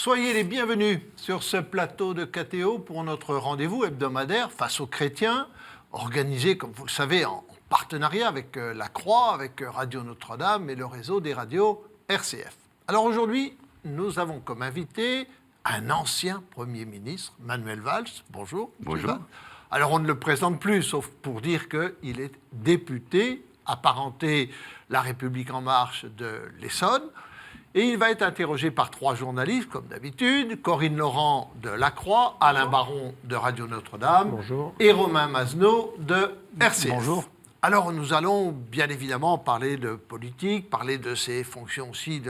Soyez les bienvenus sur ce plateau de KTO pour notre rendez-vous hebdomadaire face aux chrétiens, organisé, comme vous le savez, en partenariat avec la Croix, avec Radio Notre-Dame et le réseau des radios RCF. Alors aujourd'hui, nous avons comme invité un ancien Premier ministre, Manuel Valls. Bonjour. Bonjour. Alors on ne le présente plus, sauf pour dire qu'il est député, apparenté La République En Marche de l'Essonne. Et il va être interrogé par 3 journalistes, comme d'habitude, Corinne Laurent de La Croix, Alain Baron de Radio Notre-Dame. Bonjour. Et Romain Mazenot de RCF. Bonjour. Alors nous allons bien évidemment parler de politique, parler de ses fonctions aussi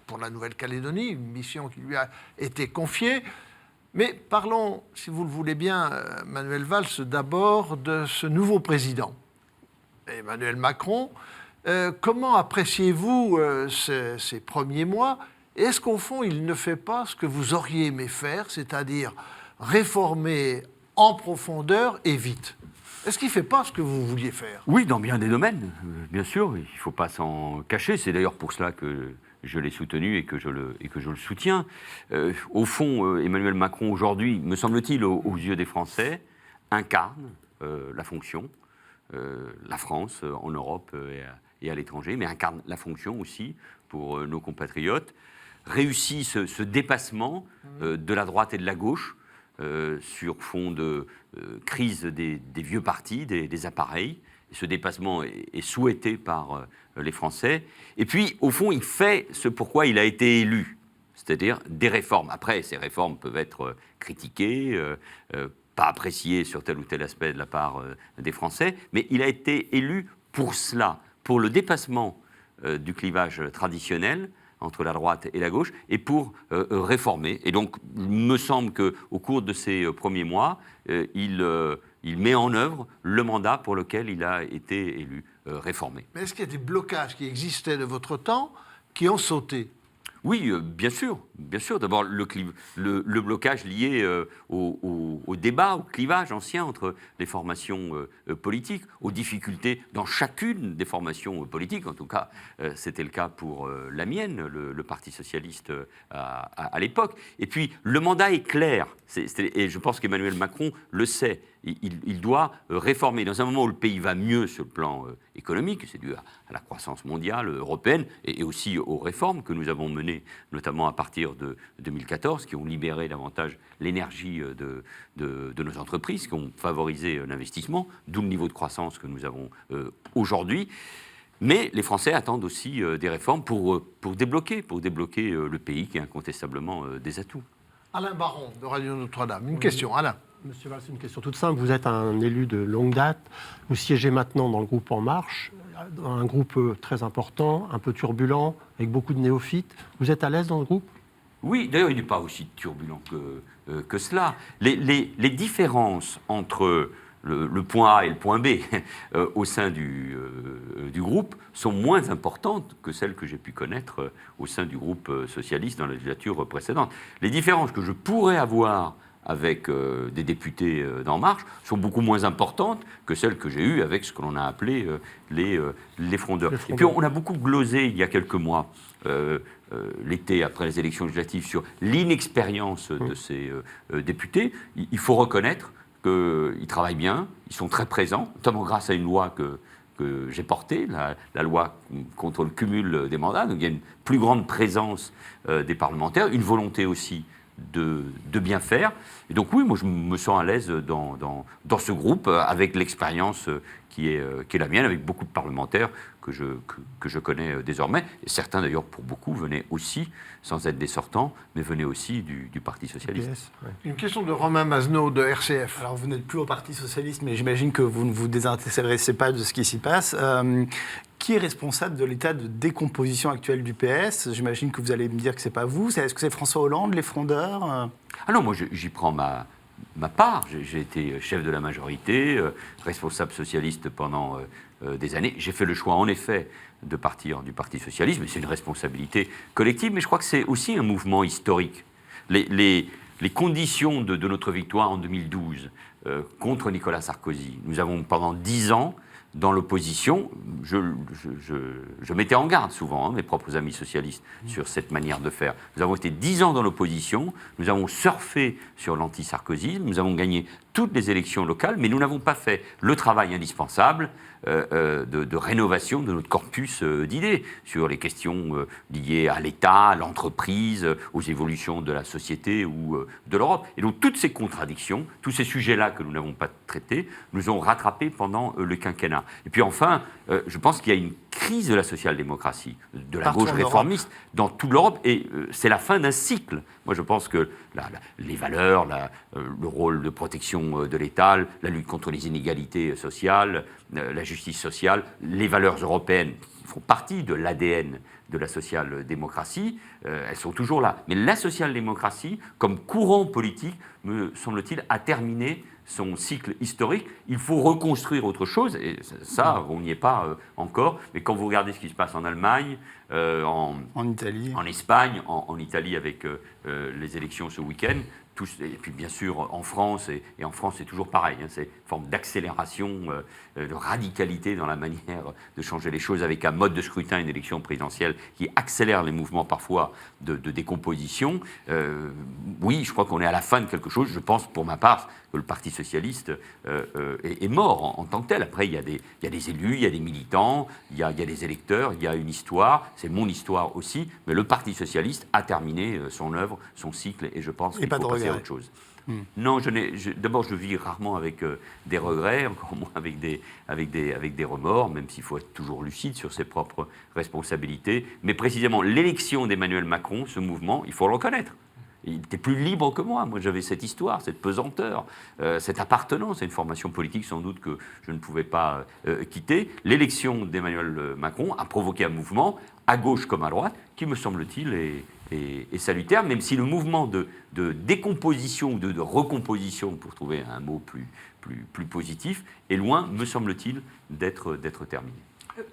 pour la Nouvelle-Calédonie, une mission qui lui a été confiée. Mais parlons, si vous le voulez bien, Manuel Valls, d'abord de ce nouveau président, Emmanuel Macron. Comment appréciez-vous ces premiers mois? Et est-ce qu'au fond, il ne fait pas ce que vous auriez aimé faire, c'est-à-dire réformer en profondeur et vite? Est-ce qu'il ne fait pas ce que vous vouliez faire? Oui, dans bien des domaines, bien sûr, il ne faut pas s'en cacher. C'est d'ailleurs pour cela que je l'ai soutenu et que je le soutiens. Au fond, Emmanuel Macron, aujourd'hui, me semble-t-il, aux yeux des Français, incarne la fonction, la France en Europe et à l'étranger, mais incarne la fonction aussi pour nos compatriotes, réussit ce dépassement de la droite et de la gauche sur fond de crise des vieux partis, des appareils. Ce dépassement est souhaité par les Français. Et puis, au fond, il fait ce pourquoi il a été élu, c'est-à-dire des réformes. Après, ces réformes peuvent être critiquées, pas appréciées sur tel ou tel aspect de la part des Français, mais il a été élu pour cela, pour le dépassement du clivage traditionnel entre la droite et la gauche, et pour réformer. Et donc, il me semble qu'au cours de ces premiers mois, il met en œuvre le mandat pour lequel il a été élu, réformer. Mais est-ce qu'il y a des blocages qui existaient de votre temps qui ont sauté? Oui, bien sûr. D'abord, le blocage lié au débat, au clivage ancien entre les formations politiques, aux difficultés dans chacune des formations politiques. En tout cas, c'était le cas pour la mienne, le Parti socialiste à l'époque. Et puis, le mandat est clair. Et je pense qu'Emmanuel Macron le sait. Il doit réformer. Dans un moment où le pays va mieux sur le plan économique, c'est dû à la croissance mondiale, européenne, et aussi aux réformes que nous avons menées, notamment à partir de 2014, qui ont libéré davantage l'énergie de nos entreprises, qui ont favorisé l'investissement, d'où le niveau de croissance que nous avons aujourd'hui. Mais les Français attendent aussi des réformes pour débloquer le pays, qui a incontestablement des atouts. Alain Baron, de Radio Notre-Dame. Une question, Alain. Monsieur Valls, une question toute simple. Vous êtes un élu de longue date. Vous siégez maintenant dans le groupe En Marche, un groupe très important, un peu turbulent, avec beaucoup de néophytes. Vous êtes à l'aise dans le groupe? Oui, d'ailleurs, il n'est pas aussi turbulent que cela. Les différences entre le point A et le point B au sein du groupe sont moins importantes que celles que j'ai pu connaître au sein du groupe socialiste dans la législature précédente. Les différences que je pourrais avoir avec des députés d'En Marche sont beaucoup moins importantes que celles que j'ai eues avec ce que l'on a appelé les frondeurs. Et puis on a beaucoup glosé il y a quelques mois, l'été après les élections législatives, sur l'inexpérience de ces députés. Il faut reconnaître qu'ils travaillent bien, ils sont très présents, notamment grâce à une loi que j'ai portée, la loi contre le cumul des mandats. Donc il y a une plus grande présence des parlementaires, une volonté aussi de bien faire. Et donc oui, moi je me sens à l'aise dans ce groupe, avec l'expérience qui est la mienne, avec beaucoup de parlementaires que je connais désormais. Et certains d'ailleurs, pour beaucoup, venaient aussi, sans être des sortants, mais venaient aussi du Parti socialiste. PS, ouais. Une question de Romain Mazenot de RCF. Alors vous n'êtes plus au Parti socialiste, mais j'imagine que vous ne vous désintéressez pas de ce qui s'y passe. Qui est responsable de l'état de décomposition actuelle du PS? J'imagine que vous allez me dire que ce n'est pas vous. Est-ce que c'est François Hollande, les frondeurs? Ah non, moi j'y prends ma part. J'ai été chef de la majorité, responsable socialiste pendant des années. J'ai fait le choix, en effet, de partir du Parti socialiste, mais c'est une responsabilité collective. Mais je crois que c'est aussi un mouvement historique. Les conditions de notre victoire en 2012 contre Nicolas Sarkozy, nous avons pendant 10 ans dans l'opposition, je mettais en garde souvent mes propres amis socialistes sur cette manière de faire. Nous avons été 10 ans dans l'opposition, nous avons surfé sur l'anti-sarkozysme, nous avons gagné toutes les élections locales, mais nous n'avons pas fait le travail indispensable de rénovation de notre corpus d'idées sur les questions liées à l'État, à l'entreprise, aux évolutions de la société ou de l'Europe. Et donc toutes ces contradictions, tous ces sujets-là que nous n'avons pas traités, nous ont rattrapés pendant le quinquennat. Et puis enfin, je pense qu'il y a une crise de la social-démocratie, de la Partout gauche en Europe. réformiste, dans toute l'Europe, et c'est la fin d'un cycle. Moi, je pense que les valeurs, le rôle de protection de l'État, la lutte contre les inégalités sociales, la justice sociale, les valeurs européennes qui font partie de l'ADN de la social-démocratie, elles sont toujours là. Mais la social-démocratie, comme courant politique, me semble-t-il, a terminé son cycle historique. Il faut reconstruire autre chose, et ça, on n'y est pas encore. Mais quand vous regardez ce qui se passe en Allemagne, En Italie. en Espagne, en Italie avec les élections ce week-end, et puis bien sûr en France, et en France c'est toujours pareil, c'est une forme d'accélération, de radicalité dans la manière de changer les choses, avec un mode de scrutin, une élection présidentielle qui accélère les mouvements parfois de décomposition. Oui, je crois qu'on est à la fin de quelque chose. Je pense pour ma part que le Parti socialiste est mort en tant que tel. Après il y a des élus, il y a des militants, il y a des électeurs, il y a une histoire, c'est mon histoire aussi, mais le Parti socialiste a terminé son œuvre, son cycle, et je pense qu'il faut passer à autre chose. Non, d'abord, je vis rarement avec des regrets, encore moins avec des remords, même s'il faut être toujours lucide sur ses propres responsabilités. Mais précisément, l'élection d'Emmanuel Macron, ce mouvement, il faut le reconnaître. Il était plus libre que moi. Moi, j'avais cette histoire, cette pesanteur, cette appartenance à une formation politique sans doute que je ne pouvais pas quitter. L'élection d'Emmanuel Macron a provoqué un mouvement, à gauche comme à droite, qui, me semble-t-il, est salutaire, même si le mouvement de décomposition ou de recomposition, pour trouver un mot plus positif, est loin, me semble-t-il, d'être terminé.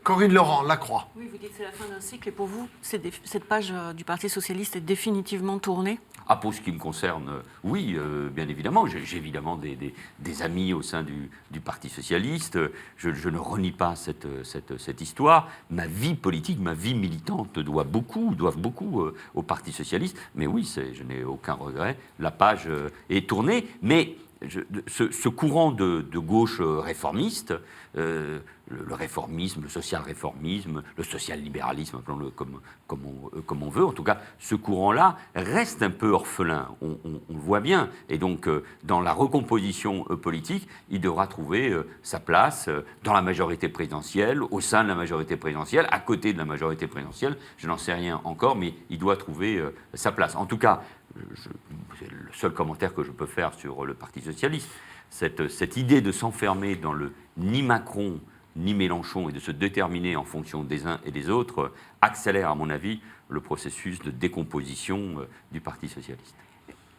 Corinne Laurent, La Croix. Oui, vous dites que c'est la fin d'un cycle, et pour vous, cette page du Parti socialiste est définitivement tournée ? Ah, pour ce qui me concerne, oui, bien évidemment. J'ai évidemment des amis au sein du Parti socialiste. Je ne renie pas cette histoire. Ma vie politique, ma vie militante doivent beaucoup au Parti socialiste. Mais oui, je n'ai aucun regret. La page est tournée. Mais ce courant de gauche réformiste, le réformisme, le social-réformisme, le social-libéralisme, appelons-le comme on veut, en tout cas, ce courant-là reste un peu orphelin, on le voit bien. Et donc, dans la recomposition politique, il devra trouver sa place dans la majorité présidentielle, au sein de la majorité présidentielle, à côté de la majorité présidentielle, je n'en sais rien encore, mais il doit trouver sa place. En tout cas, c'est le seul commentaire que je peux faire sur le Parti socialiste. Cette idée de s'enfermer dans le ni Macron ni Mélenchon et de se déterminer en fonction des uns et des autres accélère, à mon avis, le processus de décomposition du Parti socialiste.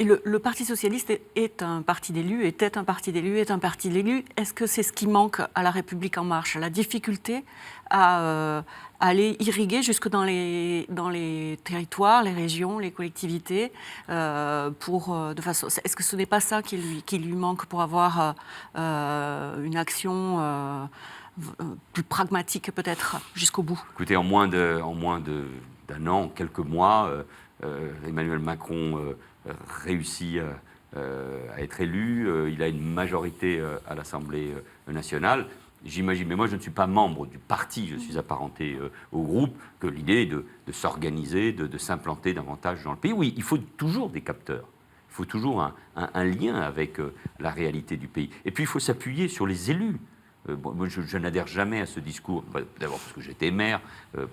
Et le Parti socialiste est un parti d'élus, était un parti d'élus, est un parti d'élus. Est-ce que c'est ce qui manque à La République En Marche, la difficulté à aller irriguer jusque dans les territoires, les régions, les collectivités, de façon. Est-ce que ce n'est pas ça qui lui manque pour avoir une action plus pragmatique peut-être jusqu'au bout? Écoutez, en moins d'un an, quelques mois, Emmanuel Macron réussit à être élu, il a une majorité à l'Assemblée nationale. J'imagine, mais moi je ne suis pas membre du parti, je suis apparenté au groupe, que l'idée est de s'organiser, de s'implanter davantage dans le pays. Oui, il faut toujours des capteurs, il faut toujours un lien avec la réalité du pays. Et puis il faut s'appuyer sur les élus. Moi, je n'adhère jamais à ce discours, d'abord parce que j'étais maire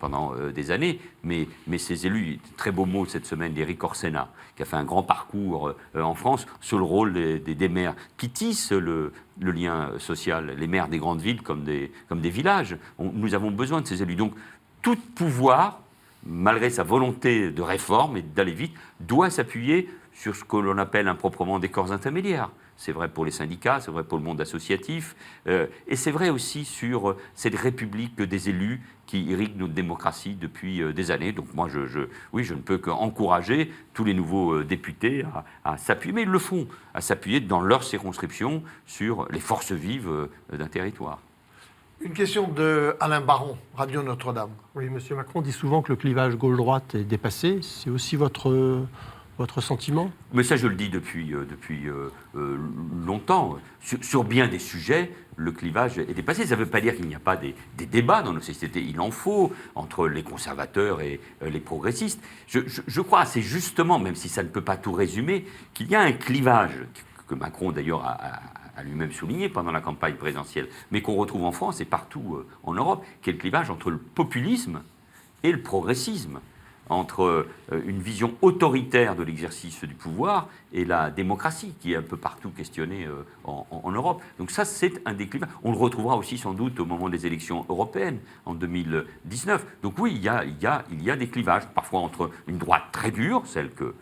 pendant des années, mais ces élus, très beau mot cette semaine d'Éric Orsena, qui a fait un grand parcours en France sur le rôle des maires, qui tissent le lien social, les maires des grandes villes comme des villages. Nous avons besoin de ces élus. Donc, tout pouvoir, malgré sa volonté de réforme et d'aller vite, doit s'appuyer sur ce que l'on appelle improprement des corps intermédiaires. C'est vrai pour les syndicats, c'est vrai pour le monde associatif, et c'est vrai aussi sur cette république des élus qui irrigue notre démocratie depuis des années. Donc moi, oui, je ne peux qu'encourager tous les nouveaux députés à s'appuyer, mais ils le font, à s'appuyer dans leur circonscription sur les forces vives d'un territoire. Une question de Alain Baron, Radio Notre-Dame. Oui, M. Macron dit souvent que le clivage gauche-droite est dépassé. C'est aussi votre sentiment? Mais ça, je le dis depuis longtemps. Sur bien des sujets, le clivage est dépassé. Ça ne veut pas dire qu'il n'y a pas des débats dans nos sociétés. Il en faut entre les conservateurs et les progressistes. Je crois assez justement, même si ça ne peut pas tout résumer, qu'il y a un clivage que Macron d'ailleurs a lui-même souligné pendant la campagne présidentielle, mais qu'on retrouve en France et partout en Europe, qui est le clivage entre le populisme et le progressisme, entre une vision autoritaire de l'exercice du pouvoir et la démocratie, qui est un peu partout questionnée en Europe. Donc ça, c'est un des clivages. On le retrouvera aussi sans doute au moment des élections européennes, en 2019. Donc oui, il y a des clivages, parfois entre une droite très dure, celle que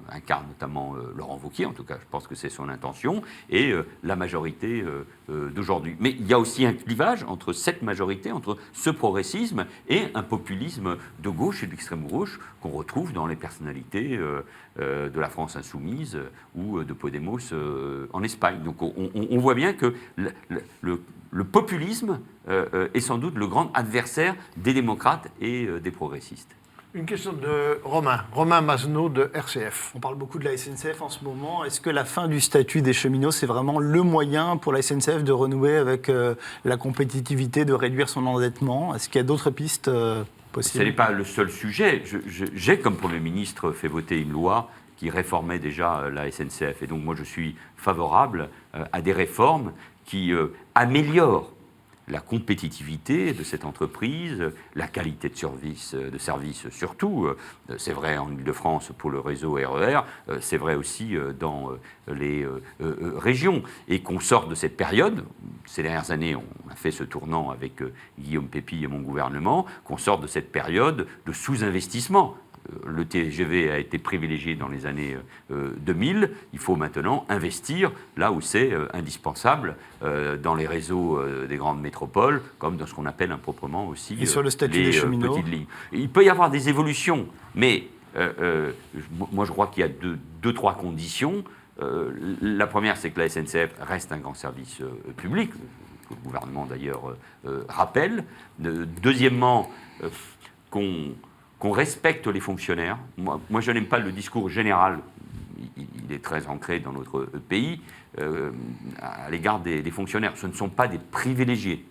incarne notamment Laurent Wauquiez, en tout cas je pense que c'est son intention, et la majorité d'aujourd'hui. Mais il y a aussi un clivage entre cette majorité, entre ce progressisme et un populisme de gauche et d'extrême gauche qu'on retrouve dans les personnalités de la France insoumise ou de Podemos en Espagne. Donc on voit bien que le populisme est sans doute le grand adversaire des démocrates et des progressistes. Une question de Romain Mazenot de RCF. On parle beaucoup de la SNCF en ce moment. Est-ce que la fin du statut des cheminots, c'est vraiment le moyen pour la SNCF de renouer avec la compétitivité, de réduire son endettement? Est-ce qu'il y a d'autres pistes possibles? Ce n'est pas le seul sujet. J'ai, comme Premier ministre, fait voter une loi qui réformait déjà la SNCF. Et donc moi, je suis favorable à des réformes qui améliorent la compétitivité de cette entreprise, la qualité de service surtout. C'est vrai en Ile-de-France pour le réseau RER, c'est vrai aussi dans les régions. Et qu'on sorte de cette période, ces dernières années, on a fait ce tournant avec Guillaume Pepy et mon gouvernement, qu'on sorte de cette période de sous-investissement. Le TGV a été privilégié dans les années 2000. Il faut maintenant investir là où c'est indispensable, dans les réseaux des grandes métropoles, comme dans ce qu'on appelle improprement aussi et sur le statut des cheminots, petites lignes. Il peut y avoir des évolutions, mais moi je crois qu'il y a deux, trois conditions. La première, c'est que la SNCF reste un grand service public, que le gouvernement d'ailleurs rappelle. Deuxièmement, qu'on respecte les fonctionnaires. Moi, je n'aime pas le discours général, il est très ancré dans notre pays, à l'égard des fonctionnaires. Ce ne sont pas des privilégiés.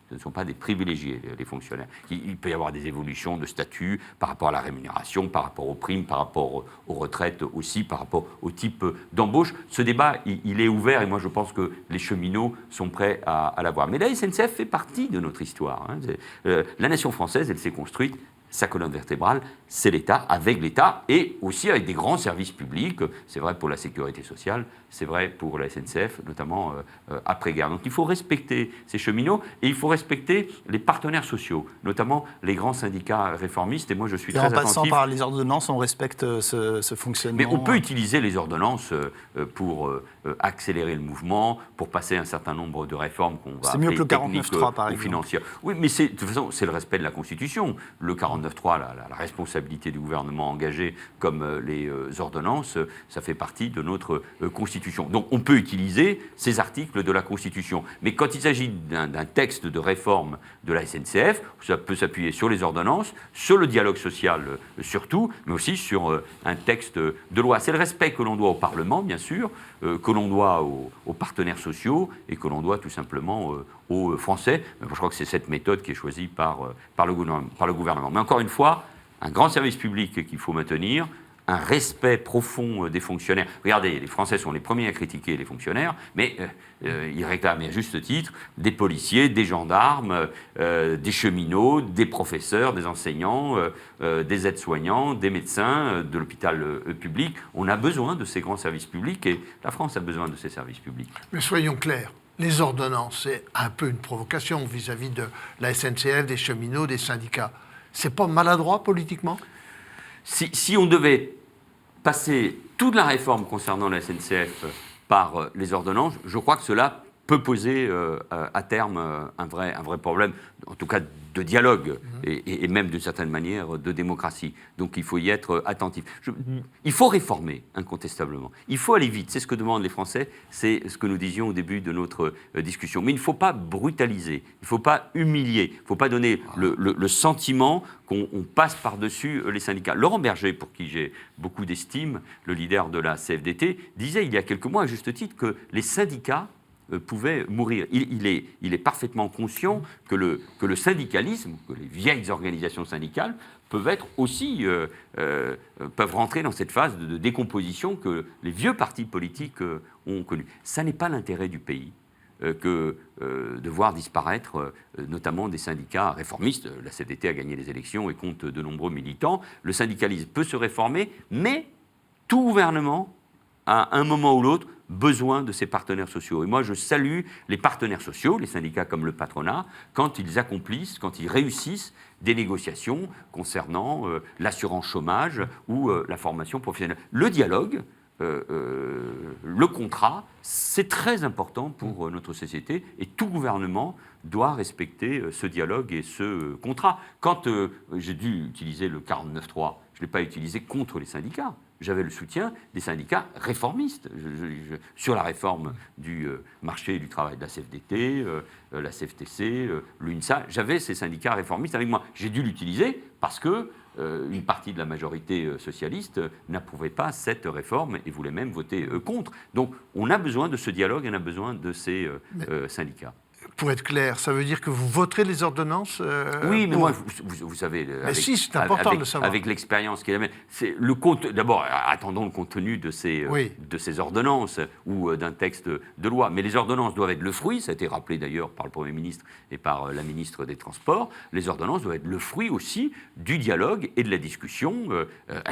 Ce ne sont pas des privilégiés, les fonctionnaires. Il peut y avoir des évolutions de statut par rapport à la rémunération, par rapport aux primes, par rapport aux retraites aussi, par rapport au type d'embauche. Ce débat, il est ouvert et moi je pense que les cheminots sont prêts à l'avoir. Mais la SNCF fait partie de notre histoire. La nation française, elle s'est construite. Sa colonne vertébrale, c'est l'État, avec l'État et aussi avec des grands services publics. C'est vrai pour la sécurité sociale, c'est vrai pour la SNCF, notamment après-guerre. Donc il faut respecter ces cheminots et il faut respecter les partenaires sociaux, notamment les grands syndicats réformistes. Et moi, je suis très attentif. En passant par les ordonnances, on respecte ce fonctionnement. Mais on peut utiliser les ordonnances pour accélérer le mouvement, pour passer un certain nombre de réformes qu'on va appeler techniques ou financières. Oui, mais de toute façon, c'est le respect de la Constitution. Le 49.3, la responsabilité du gouvernement engagé comme les ordonnances, ça fait partie de notre Constitution. Donc on peut utiliser ces articles de la Constitution. Mais quand il s'agit d'un texte de réforme de la SNCF, ça peut s'appuyer sur les ordonnances, sur le dialogue social surtout, mais aussi sur un texte de loi. C'est le respect que l'on doit au Parlement, bien sûr, que l'on doit aux partenaires sociaux et que l'on doit tout simplement aux Français. Je crois que c'est cette méthode qui est choisie par le gouvernement. Mais encore une fois, un grand service public qu'il faut maintenir, un respect profond des fonctionnaires. Regardez, les Français sont les premiers à critiquer les fonctionnaires, mais ils réclament à juste titre des policiers, des gendarmes, des cheminots, des professeurs, des enseignants, des aides-soignants, des médecins, de l'hôpital public. On a besoin de ces grands services publics et la France a besoin de ces services publics. Mais soyons clairs. Les ordonnances, c'est un peu une provocation vis-à-vis de la SNCF, des cheminots, des syndicats. C'est pas maladroit politiquement ? Si on devait passer toute la réforme concernant la SNCF par les ordonnances, je crois que cela peut poser à terme un vrai problème, en tout cas de dialogue et même d'une certaine manière de démocratie. Donc il faut y être attentif. Il faut réformer, incontestablement. Il faut aller vite, c'est ce que demandent les Français, c'est ce que nous disions au début de notre discussion. Mais il ne faut pas brutaliser, il ne faut pas humilier, il ne faut pas donner le sentiment qu'on passe par-dessus les syndicats. Laurent Berger, pour qui j'ai beaucoup d'estime, le leader de la CFDT, disait il y a quelques mois, à juste titre, que les syndicats pouvait mourir. Il est parfaitement conscient que le syndicalisme, que les vieilles organisations syndicales peuvent être aussi peuvent rentrer dans cette phase de décomposition que les vieux partis politiques ont connue. Ça n'est pas l'intérêt du pays que de voir disparaître notamment des syndicats réformistes. La CFDT a gagné les élections et compte de nombreux militants. Le syndicalisme peut se réformer, mais tout gouvernement, à un moment ou l'autre, besoin de ses partenaires sociaux. Et moi, je salue les partenaires sociaux, les syndicats comme le patronat, quand ils accomplissent, quand ils réussissent des négociations concernant l'assurance chômage ou la formation professionnelle. Le dialogue, le contrat, c'est très important pour notre société et tout gouvernement doit respecter ce dialogue et ce contrat. Quand j'ai dû utiliser le 49.3, je ne l'ai pas utilisé contre les syndicats. J'avais le soutien des syndicats réformistes sur la réforme du marché du travail de la CFDT, la CFTC, l'UNSA. J'avais ces syndicats réformistes avec moi. J'ai dû l'utiliser parce que une partie de la majorité socialiste n'approuvait pas cette réforme et voulait même voter contre. Donc on a besoin de ce dialogue, on a besoin de ces syndicats. Pour être clair, ça veut dire que vous voterez les ordonnances Oui, mais moi, vous savez, mais si, c'est important de le savoir. Avec l'expérience qu'il a, c'est le compte. D'abord, attendons le contenu de ces ordonnances ou d'un texte de loi. Mais les ordonnances doivent être le fruit, ça a été rappelé d'ailleurs par le Premier ministre et par la ministre des Transports. Les ordonnances doivent être le fruit aussi du dialogue et de la discussion.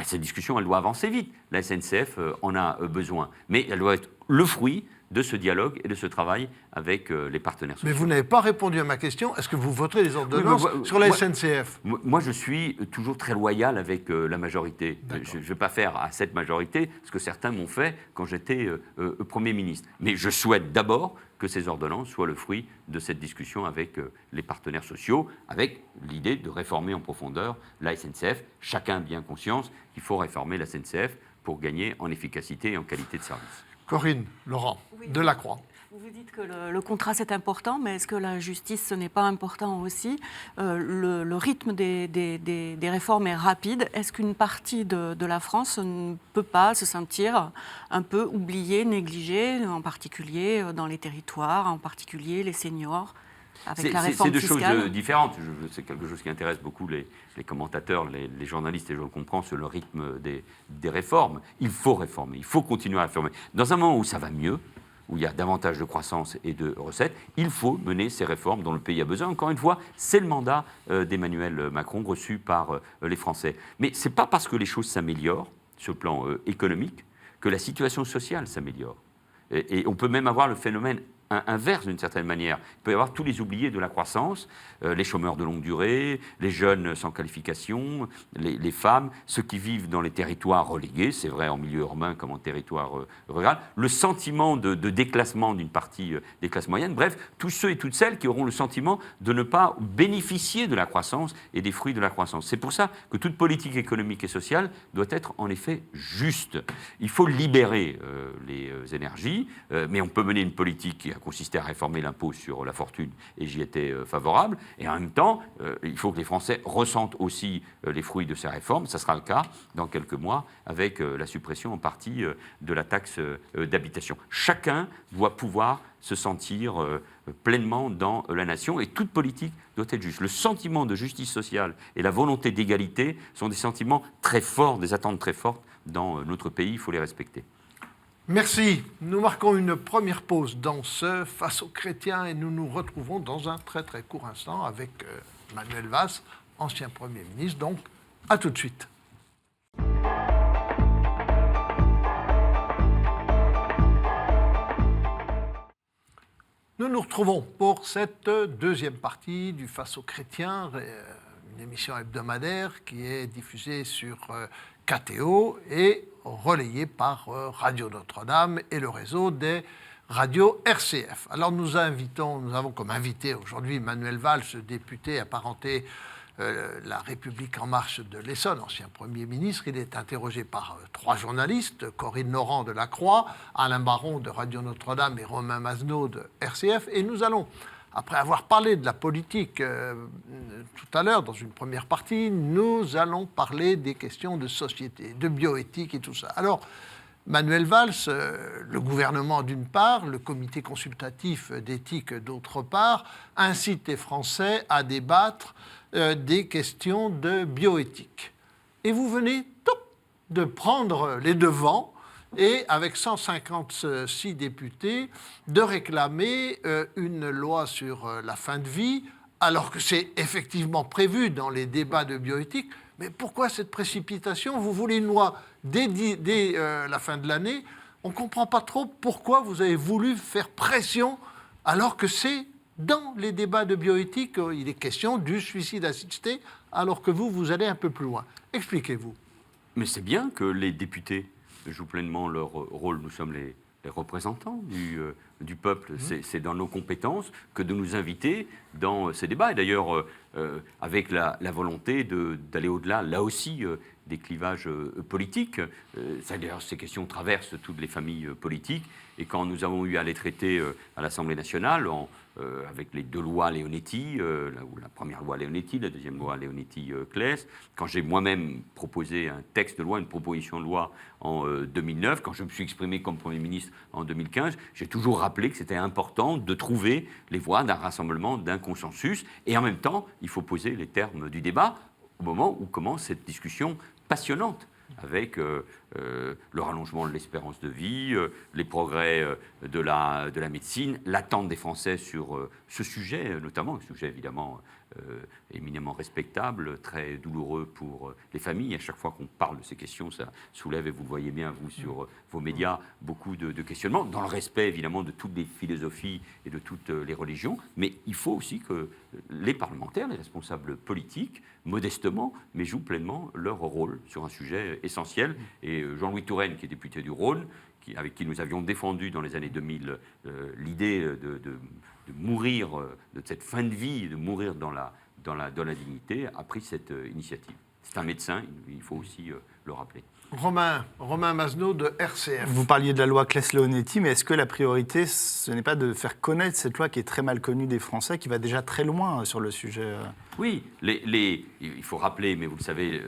Cette discussion, elle doit avancer vite. La SNCF en a besoin, mais elle doit être le fruit de ce dialogue et de ce travail avec les partenaires sociaux. Mais vous n'avez pas répondu à ma question. Est-ce que vous voterez les ordonnances sur la SNCF ? Moi, je suis toujours très loyal avec la majorité. Je ne vais pas faire à cette majorité ce que certains m'ont fait quand j'étais Premier ministre. Mais je souhaite d'abord que ces ordonnances soient le fruit de cette discussion avec les partenaires sociaux, avec l'idée de réformer en profondeur la SNCF. Chacun a bien conscience qu'il faut réformer la SNCF pour gagner en efficacité et en qualité de service. Corinne, Laurent, Delacroix. Vous dites que le contrat, c'est important, mais est-ce que la justice, ce n'est pas important aussi ? Le rythme des réformes est rapide. Est-ce qu'une partie de la France ne peut pas se sentir un peu oubliée, négligée, en particulier dans les territoires, en particulier les seniors ? C'est deux choses différentes. C'est quelque chose qui intéresse beaucoup les commentateurs, les journalistes, et je le comprends, sur le rythme des réformes. Il faut réformer, il faut continuer à réformer. Dans un moment où ça va mieux, où il y a davantage de croissance et de recettes, il faut mener ces réformes dont le pays a besoin. Encore une fois, c'est le mandat d'Emmanuel Macron reçu par les Français. Mais ce n'est pas parce que les choses s'améliorent sur le plan économique que la situation sociale s'améliore. Et on peut même avoir le phénomène inverse d'une certaine manière. Il peut y avoir tous les oubliés de la croissance, les chômeurs de longue durée, les jeunes sans qualification, les femmes, ceux qui vivent dans les territoires relégués, c'est vrai en milieu urbain comme en territoire rural, le sentiment de déclassement d'une partie des classes moyennes, bref, tous ceux et toutes celles qui auront le sentiment de ne pas bénéficier de la croissance et des fruits de la croissance. C'est pour ça que toute politique économique et sociale doit être en effet juste. Il faut libérer les énergies, mais on peut mener une politique qui a consisté à réformer l'impôt sur la fortune, et j'y étais favorable. Et en même temps, il faut que les Français ressentent aussi les fruits de ces réformes. Ça sera le cas dans quelques mois avec la suppression en partie de la taxe d'habitation. Chacun doit pouvoir se sentir pleinement dans la nation, et toute politique doit être juste. Le sentiment de justice sociale et la volonté d'égalité sont des sentiments très forts, des attentes très fortes dans notre pays. Il faut les respecter. Merci. Nous marquons une première pause dans ce Face aux chrétiens et nous nous retrouvons dans un très très court instant avec Manuel Valls, ancien Premier ministre. Donc, à tout de suite. Nous nous retrouvons pour cette deuxième partie du Face aux chrétiens, une émission hebdomadaire qui est diffusée sur KTO et relayée par Radio Notre-Dame et le réseau des radio RCF. Alors nous avons comme invité aujourd'hui Manuel Valls, député apparenté La République En Marche de l'Essonne, ancien Premier ministre. Il est interrogé par 3 journalistes, Corinne Laurent de La Croix, Alain Baron de Radio Notre-Dame et Romain Masneau de RCF. Et nous allons, après avoir parlé de la politique tout à l'heure, dans une première partie, nous allons parler des questions de société, de bioéthique et tout ça. Alors, Manuel Valls, le gouvernement d'une part, le comité consultatif d'éthique d'autre part, incite les Français à débattre des questions de bioéthique. Et vous venez de prendre les devants et, avec 156 députés, de réclamer une loi sur la fin de vie, alors que c'est effectivement prévu dans les débats de bioéthique. Mais pourquoi cette précipitation? Vous voulez une loi dès la fin de l'année. On ne comprend pas trop pourquoi vous avez voulu faire pression, alors que c'est dans les débats de bioéthique, il est question du suicide assisté, alors que vous allez un peu plus loin. Expliquez-vous. Mais c'est bien que les députés jouent pleinement leur rôle. Nous sommes les représentants du peuple. C'est dans nos compétences que de nous inviter dans ces débats. Et d'ailleurs, avec la volonté d'aller au-delà, là aussi, des clivages politiques. D'ailleurs, ces questions traversent toutes les familles politiques. Et quand nous avons eu à les traiter à l'Assemblée nationale, avec les 2 lois Leonetti, la première loi Leonetti, la deuxième loi Leonetti-Claes, quand j'ai moi-même proposé un texte de loi, une proposition de loi en 2009, quand je me suis exprimé comme Premier ministre en 2015, j'ai toujours rappelé que c'était important de trouver les voies d'un rassemblement, d'un consensus, et en même temps, il faut poser les termes du débat au moment où commence cette discussion passionnante avec le rallongement de l'espérance de vie, les progrès de la médecine, l'attente des Français sur ce sujet, notamment un sujet évidemment éminemment respectable, très douloureux pour les familles. À chaque fois qu'on parle de ces questions, ça soulève, et vous le voyez bien, vous, sur vos médias, beaucoup de questionnements, dans le respect évidemment de toutes les philosophies et de toutes les religions. Mais il faut aussi que les parlementaires, les responsables politiques, modestement, mais jouent pleinement leur rôle sur un sujet essentiel. Et Jean-Louis Touraine, qui est député du Rhône, avec qui nous avions défendu dans les années 2000 l'idée de mourir, de cette fin de vie, de mourir dans la dignité, a pris cette initiative. C'est un médecin, il faut aussi le rappeler. Romain Masneau de RCF. Vous parliez de la loi Claes-Leonetti, mais est-ce que la priorité, ce n'est pas de faire connaître cette loi qui est très mal connue des Français, qui va déjà très loin sur le sujet? Oui, il faut rappeler, mais vous le savez,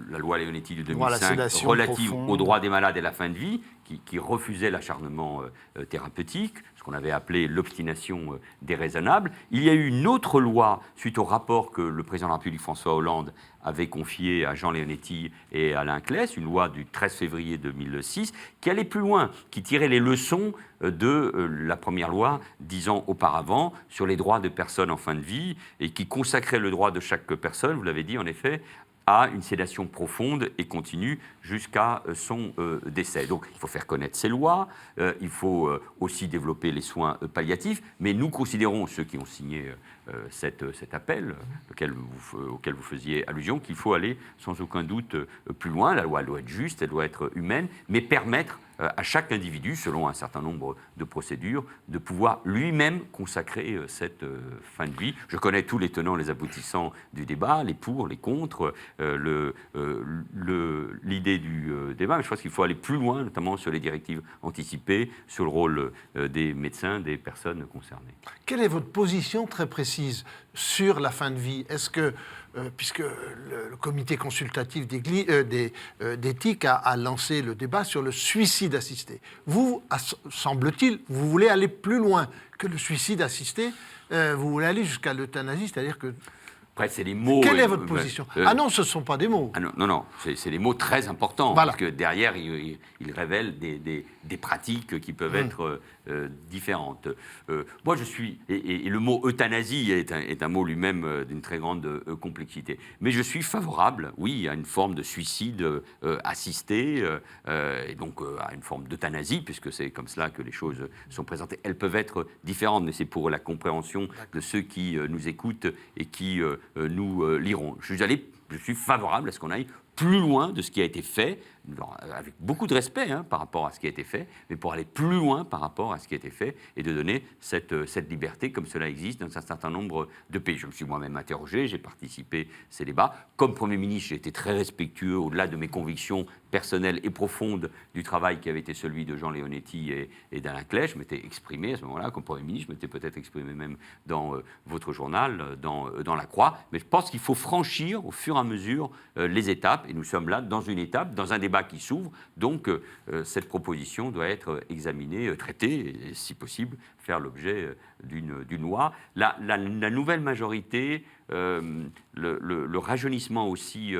la loi Leonetti de 2005 relative profonde aux droits des malades et la fin de vie, qui refusait l'acharnement thérapeutique, ce qu'on avait appelé l'obstination déraisonnable. Il y a eu une autre loi, suite au rapport que le président de la République François Hollande avait confié à Jean Leonetti et à Alain Claes, une loi du 13 février 2006, qui allait plus loin, qui tirait les leçons de la première loi 10 ans auparavant sur les droits de personnes en fin de vie, et qui consacrait le droit de chaque personne, vous l'avez dit en effet, à une sédation profonde et continue jusqu'à son décès. Donc il faut faire connaître ces lois, il faut aussi développer les soins palliatifs, mais nous considérons, ceux qui ont signé cet appel auquel vous faisiez allusion, qu'il faut aller sans aucun doute plus loin. La loi doit être juste, elle doit être humaine, mais permettre à chaque individu, selon un certain nombre de procédures, de pouvoir lui-même consacrer cette fin de vie. Je connais tous les tenants, les aboutissants du débat, les pour, les contre, l'idée du débat, mais je pense qu'il faut aller plus loin, notamment sur les directives anticipées, sur le rôle des médecins, des personnes concernées. Quelle est votre position très précise sur la fin de vie? Est-ce que, puisque le comité consultatif d'éthique a lancé le débat sur le suicide assisté, vous, semble-t-il, vous voulez aller plus loin que le suicide assisté, vous voulez aller jusqu'à l'euthanasie, c'est-à-dire que... Après, c'est les mots... Quelle est votre position? Ah non, ce ne sont pas des mots. Ah non, c'est des mots très importants, voilà. Parce que derrière, ils révèlent des pratiques qui peuvent être différentes. Moi, je suis... Et le mot euthanasie est un mot lui-même d'une très grande complexité. Mais je suis favorable, oui, à une forme de suicide assisté, et donc à une forme d'euthanasie, puisque c'est comme cela que les choses sont présentées. Elles peuvent être différentes, mais c'est pour la compréhension de ceux qui nous écoutent et qui... nous lirons. Je suis favorable à ce qu'on aille plus loin de ce qui a été fait avec beaucoup de respect par rapport à ce qui a été fait, mais pour aller plus loin par rapport à ce qui a été fait et de donner cette liberté comme cela existe dans un certain nombre de pays. Je me suis moi-même interrogé, j'ai participé à ces débats. Comme Premier ministre, j'ai été très respectueux, au-delà de mes convictions personnelles et profondes, du travail qui avait été celui de Jean Leonetti et d'Alain Clèche. Je m'étais exprimé à ce moment-là comme Premier ministre, je m'étais peut-être exprimé même dans votre journal, dans La Croix. Mais je pense qu'il faut franchir au fur et à mesure les étapes, et nous sommes là dans une étape, dans un débat qui s'ouvre. Donc cette proposition doit être examinée, traitée, et si possible, faire l'objet d'une loi. La nouvelle majorité, le rajeunissement aussi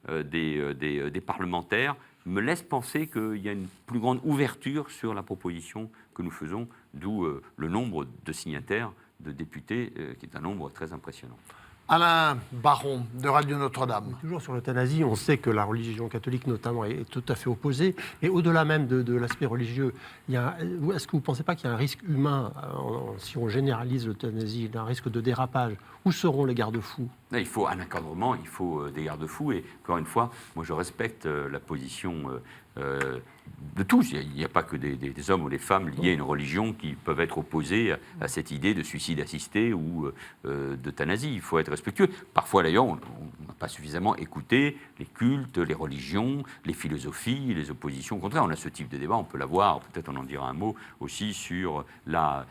des parlementaires me laisse penser qu'il y a une plus grande ouverture sur la proposition que nous faisons, d'où le nombre de signataires, de députés, qui est un nombre très impressionnant. Alain Baron, de Radio Notre-Dame. Toujours sur l'euthanasie, on sait que la religion catholique, notamment, est tout à fait opposée. Et au-delà même de l'aspect religieux, est-ce que vous ne pensez pas qu'il y a un risque humain, si on généralise l'euthanasie, un risque de dérapage? Où seront les garde-fous? Il faut un encadrement, il faut des garde-fous. Et encore une fois, moi je respecte la position de tous. Il n'y a pas que des hommes ou des femmes liés à une religion qui peuvent être opposés à cette idée de suicide assisté ou d'euthanasie. Il faut être respectueux. Parfois d'ailleurs, on n'a pas suffisamment écouté les cultes, les religions, les philosophies, les oppositions. Au contraire, on a ce type de débat, on peut l'avoir. Peut-être on en dira un mot aussi sur la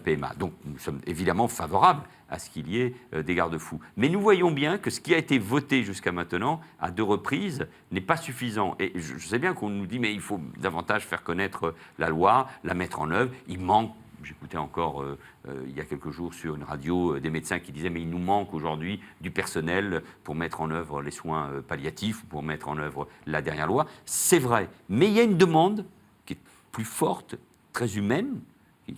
PMA. Donc nous sommes évidemment favorables à ce qu'il y ait des garde-fous. Mais nous voyons bien que ce qui a été voté jusqu'à maintenant, à 2 reprises, n'est pas suffisant. Et je sais bien qu'on nous dit, mais il faut davantage faire connaître la loi, la mettre en œuvre. Il manque, j'écoutais encore il y a quelques jours sur une radio des médecins qui disaient, mais il nous manque aujourd'hui du personnel pour mettre en œuvre les soins palliatifs, pour mettre en œuvre la dernière loi. C'est vrai, mais il y a une demande qui est plus forte, très humaine,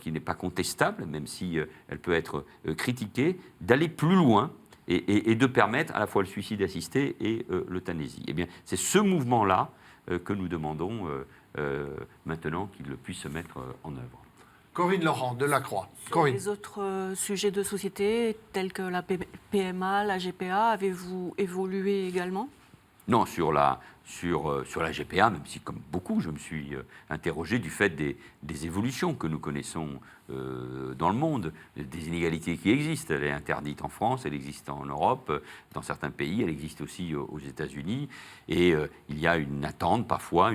qui n'est pas contestable, même si elle peut être critiquée, d'aller plus loin et de permettre à la fois le suicide assisté et l'euthanasie. Eh bien, c'est ce mouvement-là que nous demandons maintenant qu'il puisse se mettre en œuvre. Corinne Laurent, de La Croix. Sur les autres sujets de société, tels que la PMA, la GPA, avez-vous évolué également ? Non, sur la GPA, même si comme beaucoup, je me suis interrogé du fait des évolutions que nous connaissons dans le monde, des inégalités qui existent. Elle est interdite en France, elle existe en Europe, dans certains pays, elle existe aussi aux États-Unis. Et il y a une attente, parfois,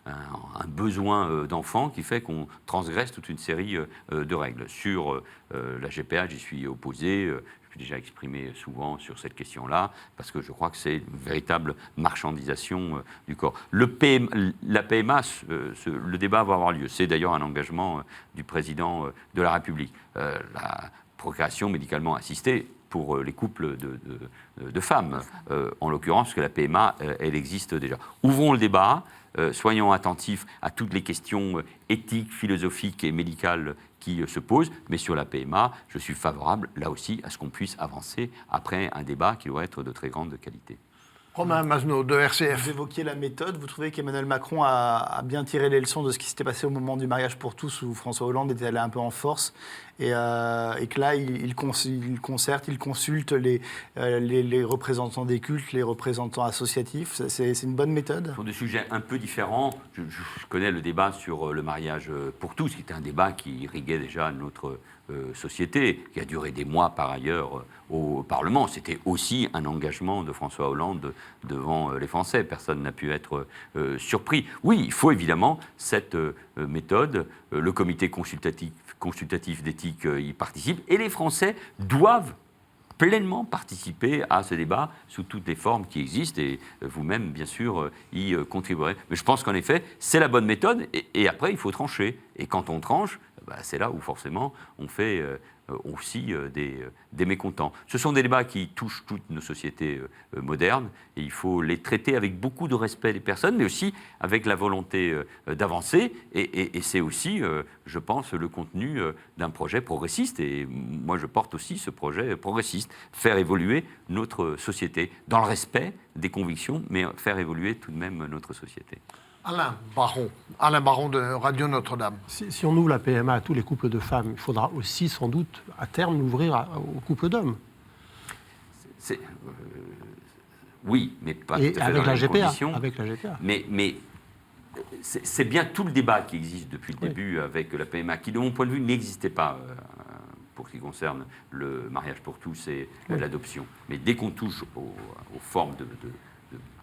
un besoin d'enfant qui fait qu'on transgresse toute une série de règles. Sur la GPA, j'y suis opposé. Je suis déjà exprimé souvent sur cette question-là, parce que je crois que c'est une véritable marchandisation du corps. La PMA, le débat va avoir lieu. C'est d'ailleurs un engagement du président de la République. La procréation médicalement assistée pour les couples de femmes, en l'occurrence, parce que la PMA, elle existe déjà. Ouvrons le débat, soyons attentifs à toutes les questions éthiques, philosophiques et médicales qui se posent, mais sur la PMA, je suis favorable, là aussi, à ce qu'on puisse avancer après un débat qui doit être de très grande qualité. Romain Masneau, de RCF. Vous évoquiez la méthode. Vous trouvez qu'Emmanuel Macron a bien tiré les leçons de ce qui s'était passé au moment du mariage pour tous, où François Hollande était allé un peu en force, et que là, il concerte, il consulte les représentants des cultes, les représentants associatifs. C'est une bonne méthode? Sur des sujets un peu différents, je connais le débat sur le mariage pour tous, qui était un débat qui irriguait déjà notre société, qui a duré des mois par ailleurs au Parlement. C'était aussi un engagement de François Hollande devant les Français. Personne n'a pu être surpris. Oui, il faut évidemment cette méthode. Le comité consultatif d'éthique y participe et les Français doivent pleinement participer à ce débat sous toutes les formes qui existent et vous-même, bien sûr, y contribuerez. Mais je pense qu'en effet, c'est la bonne méthode et après, il faut trancher. Et quand on tranche, c'est là où forcément on fait aussi des mécontents. Ce sont des débats qui touchent toutes nos sociétés modernes et il faut les traiter avec beaucoup de respect des personnes, mais aussi avec la volonté d'avancer. Et c'est aussi, je pense, le contenu d'un projet progressiste. Et moi, je porte aussi ce projet progressiste, faire évoluer notre société dans le respect des convictions, mais faire évoluer tout de même notre société. Alain Baron de Radio Notre-Dame. Si on ouvre la PMA à tous les couples de femmes, il faudra aussi sans doute à terme l'ouvrir aux couples d'hommes. Oui, mais pas tout à Et fait avec dans la les mêmes GPA. conditions. Avec la GPA. Mais c'est bien tout le débat qui existe depuis le début avec la PMA, qui, de mon point de vue, n'existait pas pour ce qui concerne le mariage pour tous et l'adoption. Mais dès qu'on touche aux formes de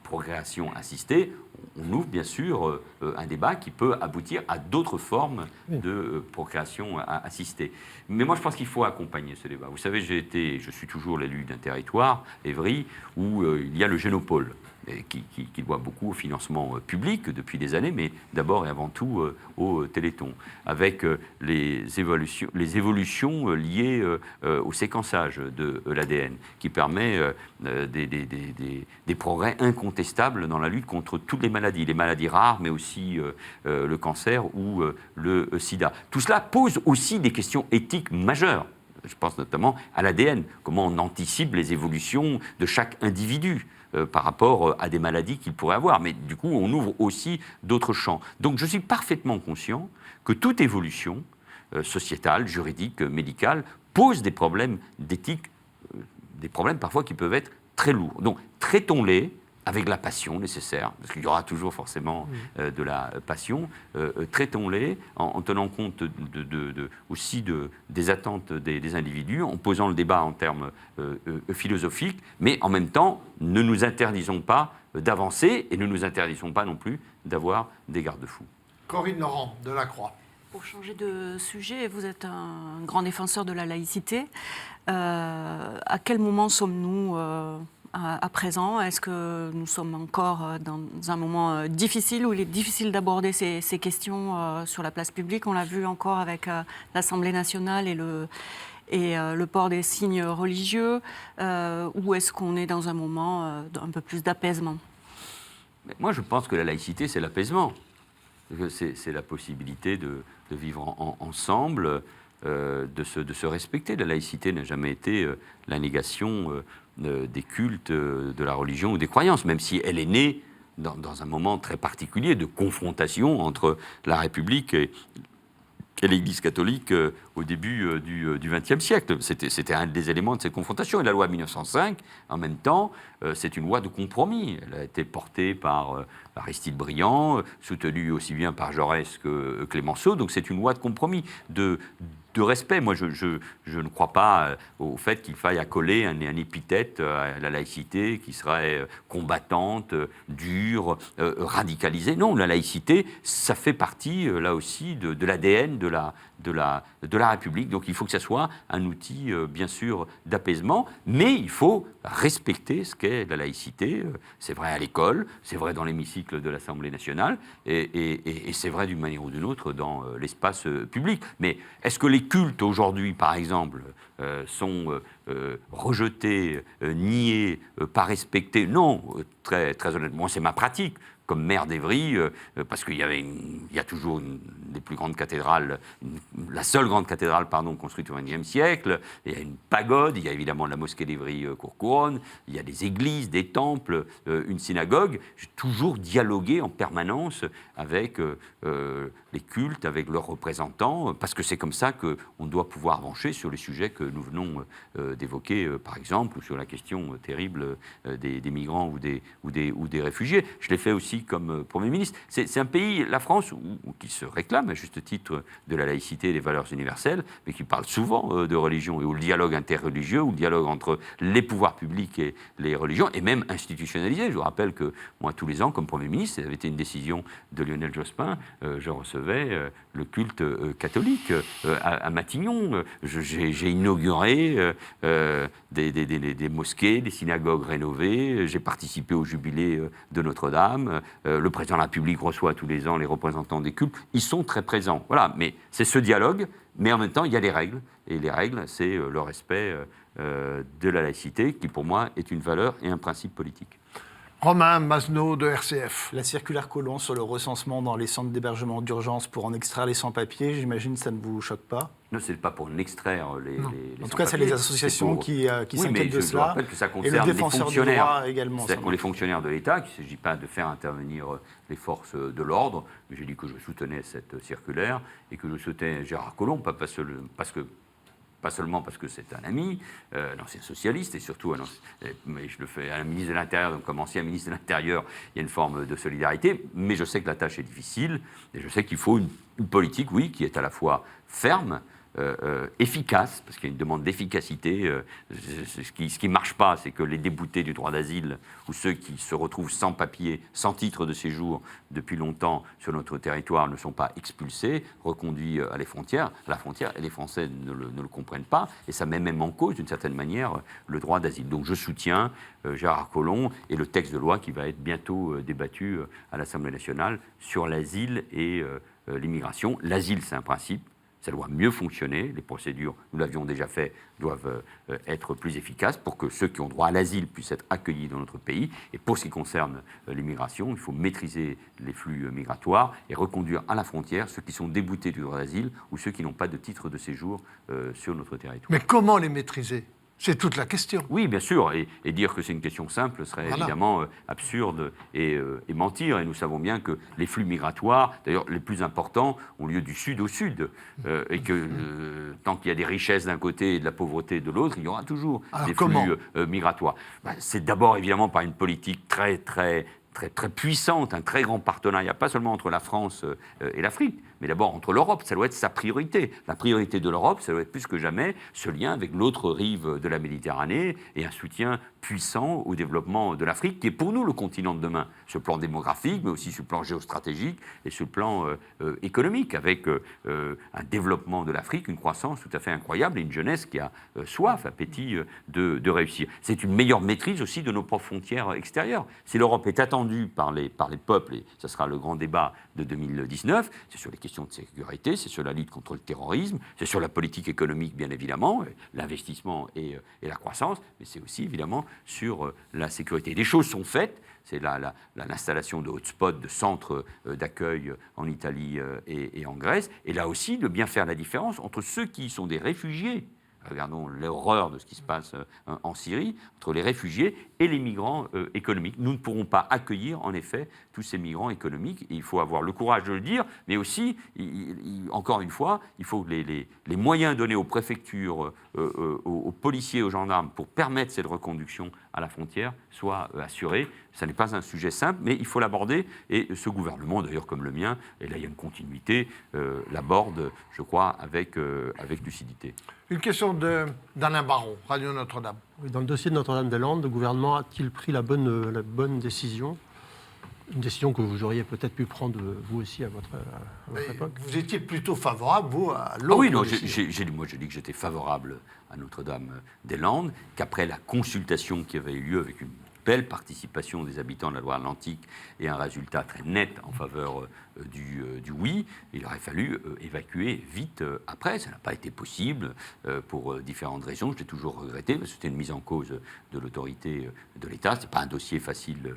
procréation assistée, on ouvre bien sûr un débat qui peut aboutir à d'autres formes de procréation assistée. Mais moi, je pense qu'il faut accompagner ce débat. Vous savez, je suis toujours l'élu d'un territoire, Évry, où il y a le Génopole, qui doit beaucoup au financement public depuis des années, mais d'abord et avant tout au Téléthon, avec les évolutions liées au séquençage de l'ADN, qui permet des progrès incontestables dans la lutte contre toutes les maladies rares, mais aussi le cancer ou le sida. Tout cela pose aussi des questions éthiques majeures. Je pense notamment à l'ADN, comment on anticipe les évolutions de chaque individu par rapport à des maladies qu'il pourrait avoir. Mais du coup, on ouvre aussi d'autres champs. Donc je suis parfaitement conscient que toute évolution sociétale, juridique, médicale, pose des problèmes d'éthique, des problèmes parfois qui peuvent être très lourds. Donc traitons-les avec la passion nécessaire, parce qu'il y aura toujours forcément de la passion, traitons-les en tenant compte aussi des attentes des individus, en posant le débat en termes philosophiques, mais en même temps, ne nous interdisons pas d'avancer et ne nous interdisons pas non plus d'avoir des garde-fous. Corinne Laurent, de la Croix. Pour changer de sujet, vous êtes un grand défenseur de la laïcité. À quel moment sommes-nous à présent? Est-ce que nous sommes encore dans un moment difficile où il est difficile d'aborder ces questions sur la place publique? On l'a vu encore avec l'Assemblée nationale et le port des signes religieux. Ou est-ce qu'on est dans un moment un peu plus d'apaisement? Moi, je pense que la laïcité, c'est l'apaisement. C'est la possibilité de vivre ensemble, de se respecter. La laïcité n'a jamais été la négation des cultes, de la religion ou des croyances, même si elle est née dans un moment très particulier de confrontation entre la République et l'Église catholique au début du XXe siècle. C'était un des éléments de cette confrontation. Et la loi de 1905, en même temps, c'est une loi de compromis. Elle a été portée par Aristide Briand, soutenue aussi bien par Jaurès que Clémenceau. Donc c'est une loi de compromis, de respect. Moi, je ne crois pas au fait qu'il faille accoler un épithète à la laïcité qui serait combattante, dure, radicalisée. Non, la laïcité, ça fait partie, là aussi, de l'ADN de la République. Donc il faut que ça soit un outil, bien sûr, d'apaisement, mais il faut respecter ce qu'est la laïcité. C'est vrai à l'école, c'est vrai dans l'hémicycle de l'Assemblée nationale, et c'est vrai d'une manière ou d'une autre dans l'espace public. Mais est-ce que les cultes aujourd'hui, par exemple, sont rejetés, niés, pas respectés? Non, très, très honnêtement, c'est ma pratique. Comme maire d'Évry, parce qu'il y a toujours une des plus grandes cathédrales, la seule grande cathédrale, construite au XXe siècle. Il y a une pagode, il y a évidemment la mosquée d'Évry-Courcouronnes, il y a des églises, des temples, une synagogue. J'ai toujours dialogué en permanence avec les cultes, avec leurs représentants, parce que c'est comme ça qu'on doit pouvoir avancer sur les sujets que nous venons d'évoquer, par exemple, ou sur la question terrible des migrants ou des réfugiés. Je l'ai fait aussi comme Premier ministre. C'est un pays, la France, qui se réclame à juste titre de la laïcité et des valeurs universelles, mais qui parle souvent de religion, et où le dialogue interreligieux, où le dialogue entre les pouvoirs publics et les religions est même institutionnalisé. Je vous rappelle que moi, tous les ans, comme Premier ministre, ça avait été une décision de Lionel Jospin, je recevais le culte catholique à Matignon. J'ai inauguré des mosquées, des synagogues rénovées, j'ai participé au jubilé de Notre-Dame. Le président de la République reçoit tous les ans les représentants des cultes. Ils sont très présents. Voilà, mais c'est ce dialogue, mais en même temps, il y a les règles. Et les règles, c'est le respect de la laïcité, qui pour moi est une valeur et un principe politique. Romain Masneau de RCF. La circulaire Collomb sur le recensement dans les centres d'hébergement d'urgence pour en extraire les sans-papiers, j'imagine que ça ne vous choque pas? Non, ce n'est pas pour en extraire les en tout cas, c'est les associations qui s'inquiètent de cela. Je rappelle que ça concerne et le défenseur du droit également. C'est-à-dire pour les fonctionnaires de l'État, qu'il ne s'agit pas de faire intervenir les forces de l'ordre. J'ai dit que je soutenais cette circulaire et que je soutenais Gérard Collomb, pas pas seulement parce que c'est un ami, un ancien socialiste, et surtout mais je le fais à un ministre de l'Intérieur, donc comme ancien ministre de l'Intérieur, il y a une forme de solidarité, mais je sais que la tâche est difficile, et je sais qu'il faut une politique, oui, qui est à la fois ferme, efficace, parce qu'il y a une demande d'efficacité. Ce qui ne marche pas, c'est que les déboutés du droit d'asile, ou ceux qui se retrouvent sans papier, sans titre de séjour depuis longtemps sur notre territoire, ne sont pas expulsés, reconduits à la frontière, et les Français ne le comprennent pas, et ça met même en cause, d'une certaine manière, le droit d'asile. Donc je soutiens Gérard Collomb et le texte de loi qui va être bientôt débattu à l'Assemblée nationale sur l'asile et l'immigration. L'asile, c'est un principe. Ça doit mieux fonctionner. Les procédures, nous l'avions déjà fait, doivent être plus efficaces pour que ceux qui ont droit à l'asile puissent être accueillis dans notre pays. Et pour ce qui concerne l'immigration, il faut maîtriser les flux migratoires et reconduire à la frontière ceux qui sont déboutés du droit d'asile ou ceux qui n'ont pas de titre de séjour sur notre territoire. Mais comment les maîtriser ? C'est toute la question. Oui, bien sûr, et dire que c'est une question simple serait évidemment absurde et mentir. Et nous savons bien que les flux migratoires, d'ailleurs les plus importants, ont lieu du sud au sud, et que tant qu'il y a des richesses d'un côté et de la pauvreté de l'autre, il y aura toujours des flux migratoires. C'est d'abord évidemment par une politique très puissante, un très grand partenariat, pas seulement entre la France et l'Afrique, mais d'abord entre l'Europe. Ça doit être sa priorité. La priorité de l'Europe, ça doit être plus que jamais ce lien avec l'autre rive de la Méditerranée et un soutien puissant au développement de l'Afrique, qui est pour nous le continent de demain, sur le plan démographique, mais aussi sur le plan géostratégique et sur le plan économique, avec un développement de l'Afrique, une croissance tout à fait incroyable et une jeunesse qui a soif, appétit de réussir. C'est une meilleure maîtrise aussi de nos propres frontières extérieures. Si l'Europe est attendue par les peuples, et ça sera le grand débat de 2019, c'est sur les questions de sécurité, c'est sur la lutte contre le terrorisme, c'est sur la politique économique, bien évidemment, l'investissement et la croissance, mais c'est aussi, évidemment, sur la sécurité. Des choses sont faites, c'est l'installation de hotspots, de centres d'accueil en Italie et en Grèce, et là aussi, de bien faire la différence entre ceux qui sont des réfugiés. Regardons l'horreur de ce qui se passe en Syrie, entre les réfugiés et les migrants économiques. Nous ne pourrons pas accueillir, en effet, tous ces migrants économiques. Et il faut avoir le courage de le dire, mais aussi, encore une fois, il faut que les moyens donnés aux préfectures, aux policiers, aux gendarmes, pour permettre cette reconduction à la frontière, soient assurés. Ce n'est pas un sujet simple, mais il faut l'aborder. Et ce gouvernement, d'ailleurs comme le mien, et là il y a une continuité, l'aborde, je crois, avec lucidité. Une question d'Alain Baron, Radio Notre-Dame. Oui, dans le dossier de Notre-Dame-des-Landes, le gouvernement a-t-il pris la bonne décision ? Une décision que vous auriez peut-être pu prendre vous aussi à votre époque. Vous étiez plutôt favorable, vous, à l'autre. Ah oui, non, moi j'ai dit que j'étais favorable à Notre-Dame-des-Landes, qu'après la consultation qui avait eu lieu avec une belle participation des habitants de la Loire-Atlantique et un résultat très net en faveur du oui, il aurait fallu évacuer vite après. Ça n'a pas été possible pour différentes raisons. Je l'ai toujours regretté, parce que c'était une mise en cause de l'autorité de l'État. Ce n'est pas un dossier facile,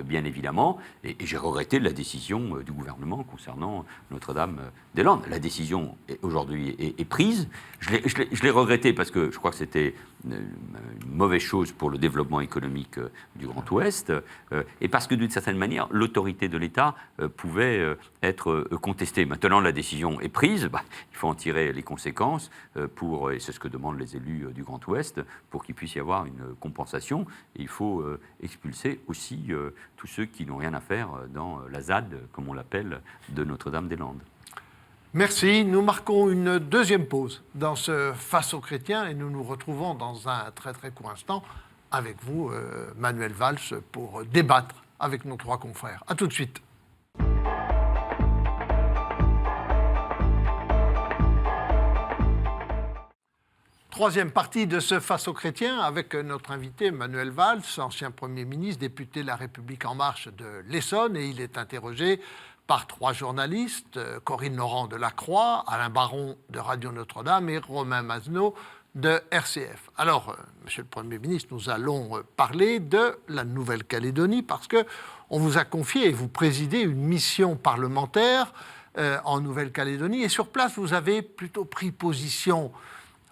bien évidemment. Et j'ai regretté la décision du gouvernement concernant Notre-Dame-des-Landes. La décision aujourd'hui est prise. Je l'ai regretté parce que je crois que c'était une mauvaise chose pour le développement économique du Grand Ouest, et parce que d'une certaine manière, l'autorité de l'État pouvait être contestée. Maintenant, la décision est prise, il faut en tirer les conséquences, et c'est ce que demandent les élus du Grand Ouest, pour qu'il puisse y avoir une compensation. Et il faut expulser aussi tous ceux qui n'ont rien à faire dans la ZAD, comme on l'appelle, de Notre-Dame-des-Landes. Merci. Nous marquons une deuxième pause dans ce Face aux chrétiens et nous nous retrouvons dans un très très court instant avec vous, Manuel Valls, pour débattre avec nos trois confrères. À tout de suite. Troisième partie de ce Face aux chrétiens avec notre invité Manuel Valls, ancien Premier ministre, député de La République En Marche de l'Essonne, et il est interrogé par trois journalistes, Corinne Laurent de La Croix, Alain Baron de Radio Notre-Dame et Romain Masneau de RCF. Alors, Monsieur le Premier ministre, nous allons parler de la Nouvelle-Calédonie parce qu'on vous a confié et vous présidez une mission parlementaire en Nouvelle-Calédonie et sur place, vous avez plutôt pris position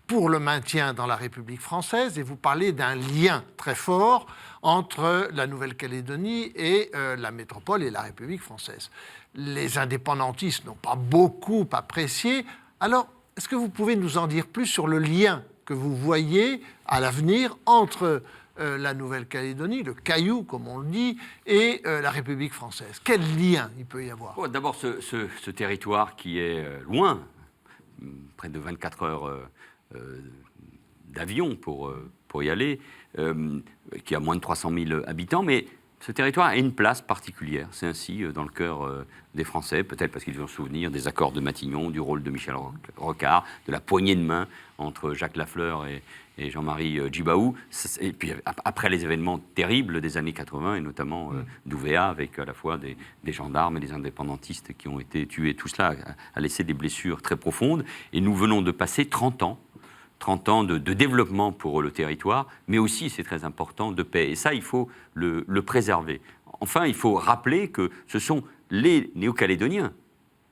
pour le maintien dans la République française et vous parlez d'un lien très fort entre la Nouvelle-Calédonie et la métropole et la République française. Les indépendantistes n'ont pas beaucoup apprécié. Alors, est-ce que vous pouvez nous en dire plus sur le lien que vous voyez à l'avenir entre la Nouvelle-Calédonie, le Caillou, comme on le dit, et la République française? Quel lien il peut y avoir? D'abord, ce territoire qui est loin, près de 24 heures d'avion pour y aller, qui a moins de 300 000 habitants, mais ce territoire a une place particulière. C'est ainsi dans le cœur des Français, peut-être parce qu'ils vont se souvenir des accords de Matignon, du rôle de Michel Rocard, de la poignée de main entre Jacques Lafleur et Jean-Marie Djibaou. Et puis après les événements terribles des années 80, et notamment d'Ouvéa, avec à la fois des gendarmes et des indépendantistes qui ont été tués. Tout cela a laissé des blessures très profondes. Et nous venons de passer 30 ans de développement pour le territoire, mais aussi, c'est très important, de paix. Et ça, il faut le préserver. Enfin, il faut rappeler que ce sont les Néo-Calédoniens,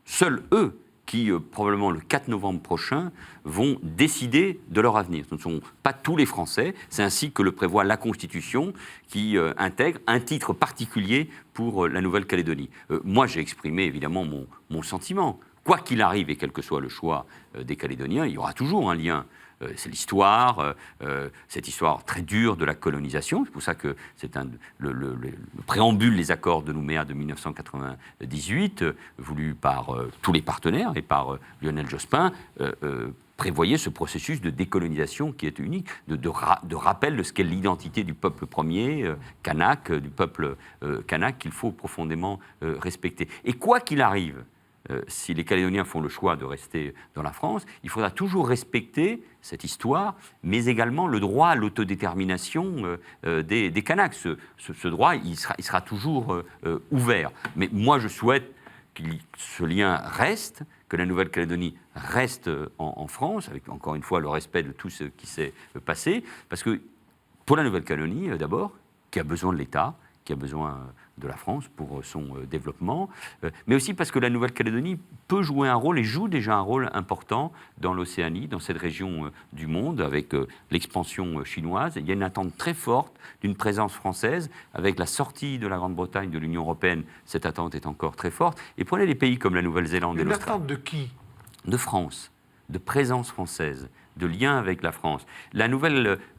seuls eux, qui, probablement le 4 novembre prochain, vont décider de leur avenir. Ce ne sont pas tous les Français, c'est ainsi que le prévoit la Constitution, qui intègre un titre particulier pour la Nouvelle-Calédonie. Moi, j'ai exprimé évidemment mon sentiment. Quoi qu'il arrive, et quel que soit le choix des Calédoniens, il y aura toujours un lien. C'est l'histoire, cette histoire très dure de la colonisation. C'est pour ça que c'est le préambule des accords de Nouméa de 1998, voulu par tous les partenaires et par Lionel Jospin, prévoyait ce processus de décolonisation qui est unique, de rappel de ce qu'est l'identité du peuple premier, kanak, du peuple kanak, qu'il faut profondément respecter. Et quoi qu'il arrive, si les Calédoniens font le choix de rester dans la France, il faudra toujours respecter cette histoire, mais également le droit à l'autodétermination des Kanaks. Ce droit, il sera toujours ouvert. Mais moi, je souhaite que ce lien reste, que la Nouvelle-Calédonie reste en France, avec encore une fois le respect de tout ce qui s'est passé, parce que pour la Nouvelle-Calédonie, d'abord, qui a besoin de l'État, qui a besoin de la France pour son développement, mais aussi parce que la Nouvelle-Calédonie peut jouer un rôle et joue déjà un rôle important dans l'Océanie, dans cette région du monde, avec l'expansion chinoise. Il y a une attente très forte d'une présence française. Avec la sortie de la Grande-Bretagne de l'Union européenne, cette attente est encore très forte. Et prenez les pays comme la Nouvelle-Zélande et l'Australie. Une attente de qui? De France, de présence française, de lien avec la France.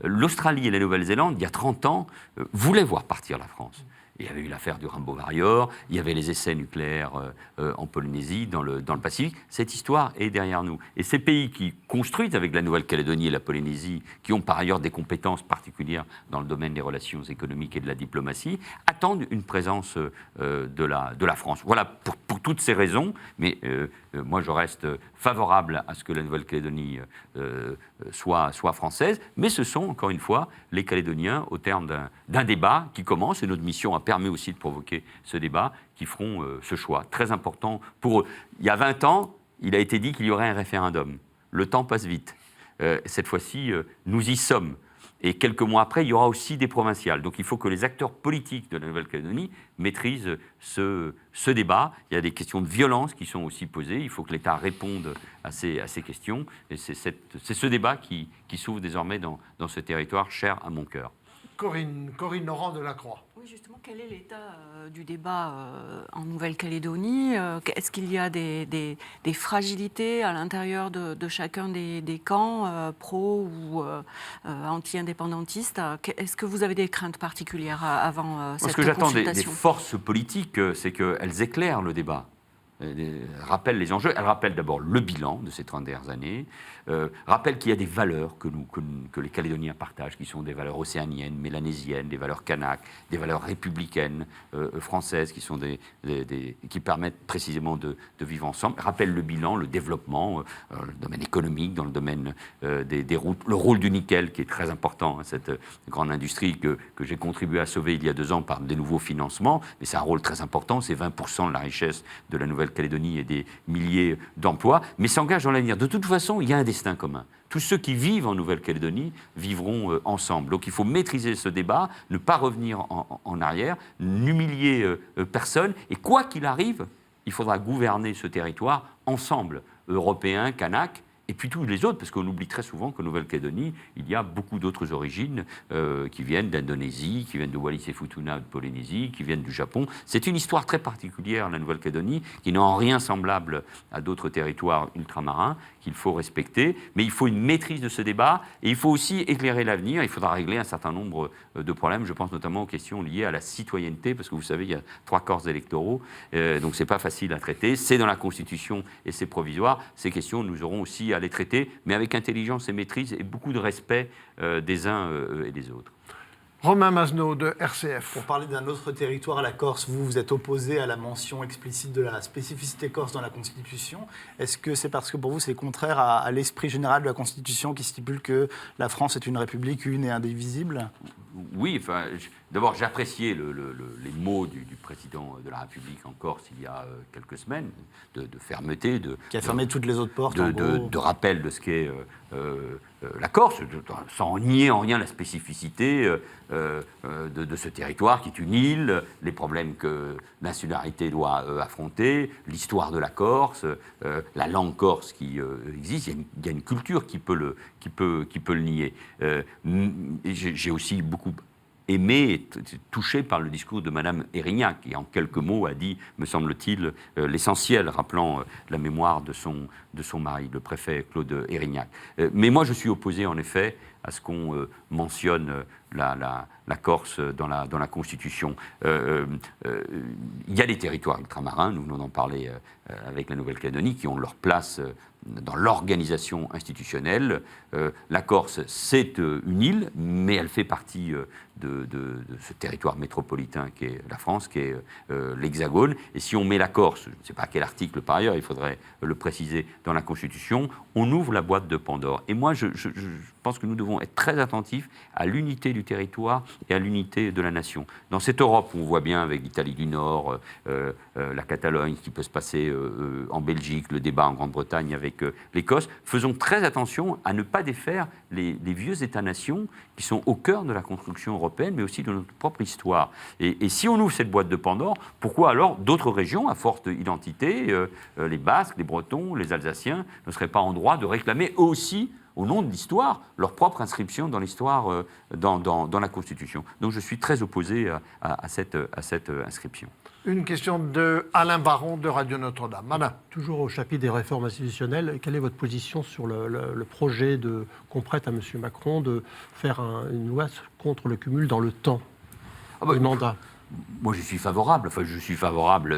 L'Australie et la Nouvelle-Zélande, il y a 30 ans, voulaient voir partir la France. Il y avait eu l'affaire du Rainbow Warrior, il y avait les essais nucléaires en Polynésie, dans le Pacifique. Cette histoire est derrière nous. Et ces pays qui construisent avec la Nouvelle-Calédonie et la Polynésie, qui ont par ailleurs des compétences particulières dans le domaine des relations économiques et de la diplomatie, attendent une présence de la France. Voilà, pour toutes ces raisons, mais moi je reste favorable à ce que la Nouvelle-Calédonie soit française, mais ce sont, encore une fois, les Calédoniens, au terme d'un débat qui commence, et notre mission a permis aussi de provoquer ce débat, qui feront ce choix très important pour eux. Il y a 20 ans, il a été dit qu'il y aurait un référendum. Le temps passe vite. Cette fois-ci, nous y sommes. Et quelques mois après, il y aura aussi des provinciales. Donc il faut que les acteurs politiques de la Nouvelle-Calédonie maîtrisent ce débat. Il y a des questions de violence qui sont aussi posées. Il faut que l'État réponde à ces questions. Et c'est ce débat qui s'ouvre désormais dans ce territoire cher à mon cœur. Corinne Laurent de Lacroix. Oui, justement, quel est l'état du débat en Nouvelle-Calédonie? Est-ce qu'il y a des fragilités à l'intérieur de chacun des camps, pro ou anti-indépendantistes? Est-ce que vous avez des craintes particulières avant cette consultation? Ce que j'attends des forces politiques, c'est qu'elles éclairent le débat. Rappelle les enjeux. Elle rappelle d'abord le bilan de ces 30 dernières années, rappelle qu'il y a des valeurs que les Calédoniens partagent, qui sont des valeurs océaniennes, mélanésiennes, des valeurs kanak, des valeurs républicaines françaises, qui sont qui permettent précisément de vivre ensemble. Elle rappelle le bilan, le développement, le domaine économique, dans le domaine des routes, le rôle du nickel, qui est très important, hein, cette grande industrie que j'ai contribué à sauver il y a 2 ans par des nouveaux financements, mais c'est un rôle très important, c'est 20% de la richesse de la Nouvelle-Calédonie et des milliers d'emplois, mais s'engage dans l'avenir. De toute façon, il y a un destin commun. Tous ceux qui vivent en Nouvelle-Calédonie vivront ensemble. Donc il faut maîtriser ce débat, ne pas revenir en arrière, n'humilier personne, et quoi qu'il arrive, il faudra gouverner ce territoire ensemble, Européens, Kanaks, et puis tous les autres, parce qu'on oublie très souvent qu'en Nouvelle-Calédonie, il y a beaucoup d'autres origines qui viennent d'Indonésie, qui viennent de Wallis et Futuna, de Polynésie, qui viennent du Japon. C'est une histoire très particulière, la Nouvelle-Calédonie, qui n'est en rien semblable à d'autres territoires ultramarins, qu'il faut respecter. Mais il faut une maîtrise de ce débat, et il faut aussi éclairer l'avenir. Il faudra régler un certain nombre de problèmes. Je pense notamment aux questions liées à la citoyenneté, parce que vous savez, il y a 3 corps électoraux, donc c'est pas facile à traiter. C'est dans la Constitution et c'est provisoire. Ces questions, nous aurons aussi à les traiter, mais avec intelligence et maîtrise et beaucoup de respect des uns et des autres. Romain Mazenot de RCF. Pour parler d'un autre territoire, la Corse, vous êtes opposé à la mention explicite de la spécificité corse dans la Constitution. Est-ce que c'est parce que pour vous c'est contraire à l'esprit général de la Constitution qui stipule que la France est une république une et indivisible? Oui, enfin, d'abord j'appréciais les mots du président de la République en Corse il y a quelques semaines, de fermeté, qui a fermé toutes les autres portes, de rappel de ce qu'est la Corse, sans nier en rien la spécificité de ce territoire qui est une île, les problèmes que l'insularité doit affronter, l'histoire de la Corse, la langue corse qui existe. Il y a une culture qui peut le nier. J'ai aussi beaucoup aimé et touché par le discours de Madame Erignac, qui en quelques mots a dit, me semble-t-il, l'essentiel, rappelant la mémoire de son mari, le préfet Claude Erignac. Mais moi, je suis opposé, en effet, à ce qu'on mentionne la Corse dans la Constitution. Il y a des territoires ultramarins, nous venons d'en parler avec la Nouvelle-Calédonie, qui ont leur place dans l'organisation institutionnelle. La Corse, c'est une île, mais elle fait partie de ce territoire métropolitain qu'est la France, qui est l'Hexagone. Et si on met la Corse, je ne sais pas à quel article par ailleurs, il faudrait le préciser dans la Constitution, on ouvre la boîte de Pandore. Et moi, je pense que nous devons être très attentifs à l'unité du territoire et à l'unité de la nation. Dans cette Europe, on voit bien avec l'Italie du Nord, la Catalogne, qui peut se passer en Belgique, le débat en Grande-Bretagne avec l'Écosse, faisons très attention à ne pas défaire les vieux États-nations qui sont au cœur de la construction européenne, mais aussi de notre propre histoire. Et si on ouvre cette boîte de Pandore, pourquoi alors d'autres régions à forte identité, les Basques, les Bretons, les Alsaciens, ne seraient pas en droit de réclamer eux aussi, au nom de l'histoire, leur propre inscription dans l'histoire, dans la Constitution. Donc je suis très opposé à cette inscription. Une question de Alain Baron de Radio Notre-Dame. Madame. Toujours au chapitre des réformes institutionnelles, quelle est votre position sur le projet qu'on prête à M. Macron de faire une loi contre le cumul dans le temps des mandats? Moi, je suis favorable.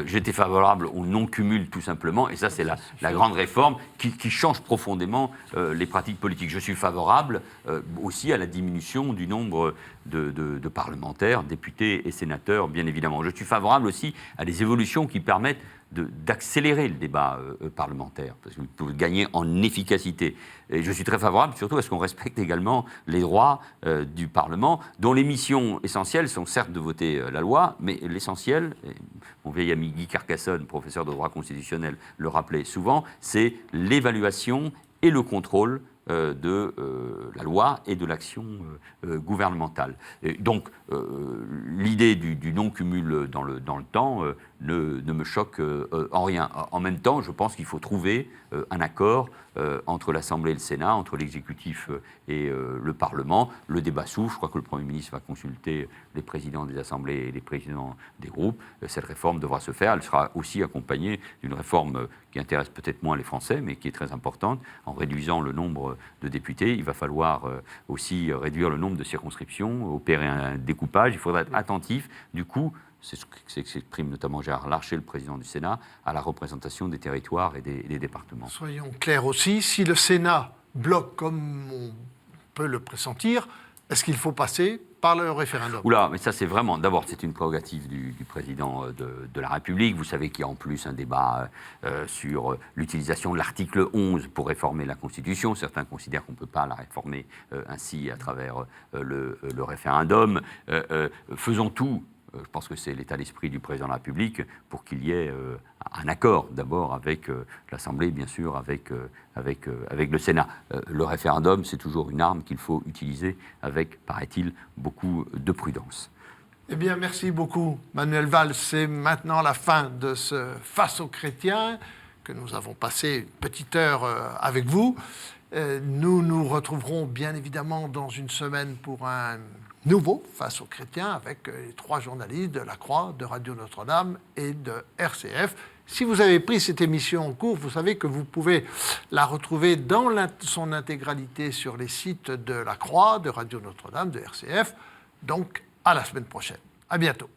J'étais favorable au non-cumul, tout simplement. Et ça, c'est la grande réforme qui change profondément les pratiques politiques. Je suis favorable aussi à la diminution du nombre de parlementaires, députés et sénateurs, bien évidemment. Je suis favorable aussi à des évolutions qui permettent d'accélérer le débat parlementaire, parce qu'il peut gagner en efficacité. Et je suis très favorable surtout à ce qu'on respecte également les droits du Parlement, dont les missions essentielles sont certes de voter la loi, mais l'essentiel, mon vieil ami Guy Carcassonne, professeur de droit constitutionnel, le rappelait souvent, c'est l'évaluation et le contrôle de la loi et de l'action gouvernementale. Et donc, l'idée du non-cumul dans le temps ne me choque en rien. En même temps, je pense qu'il faut trouver un accord entre l'Assemblée et le Sénat, entre l'exécutif et le Parlement. Le débat s'ouvre. Je crois que le Premier ministre va consulter les présidents des assemblées et les présidents des groupes. Cette réforme devra se faire. Elle sera aussi accompagnée d'une réforme qui intéresse peut-être moins les Français, mais qui est très importante. En réduisant le nombre de députés, il va falloir aussi réduire le nombre de circonscriptions, opérer un découpage. Il faudra être attentif, du coup, c'est ce qu'exprime notamment Gérard Larcher, le président du Sénat, à la représentation des territoires et des départements. Soyons clairs aussi, si le Sénat bloque comme on peut le pressentir, est-ce qu'il faut passer par le référendum? Oula, mais ça c'est vraiment, d'abord c'est une prérogative du président de la République. Vous savez qu'il y a en plus un débat sur l'utilisation de l'article 11 pour réformer la Constitution. Certains considèrent qu'on ne peut pas la réformer ainsi à travers le référendum. Faisons tout. Je pense que c'est l'état d'esprit du président de la République pour qu'il y ait un accord, d'abord avec l'Assemblée, bien sûr, avec le Sénat. Le référendum, c'est toujours une arme qu'il faut utiliser avec, paraît-il, beaucoup de prudence. Eh bien, merci beaucoup, Manuel Valls. C'est maintenant la fin de ce Face aux chrétiens que que nous avons passé une petite heure avec vous. Nous nous retrouverons bien évidemment dans une semaine pour un nouveau Face aux chrétiens avec les 3 journalistes de La Croix, de Radio Notre-Dame et de RCF. Si vous avez pris cette émission en cours, vous savez que vous pouvez la retrouver dans son intégralité sur les sites de La Croix, de Radio Notre-Dame, de RCF. Donc, à la semaine prochaine. À bientôt.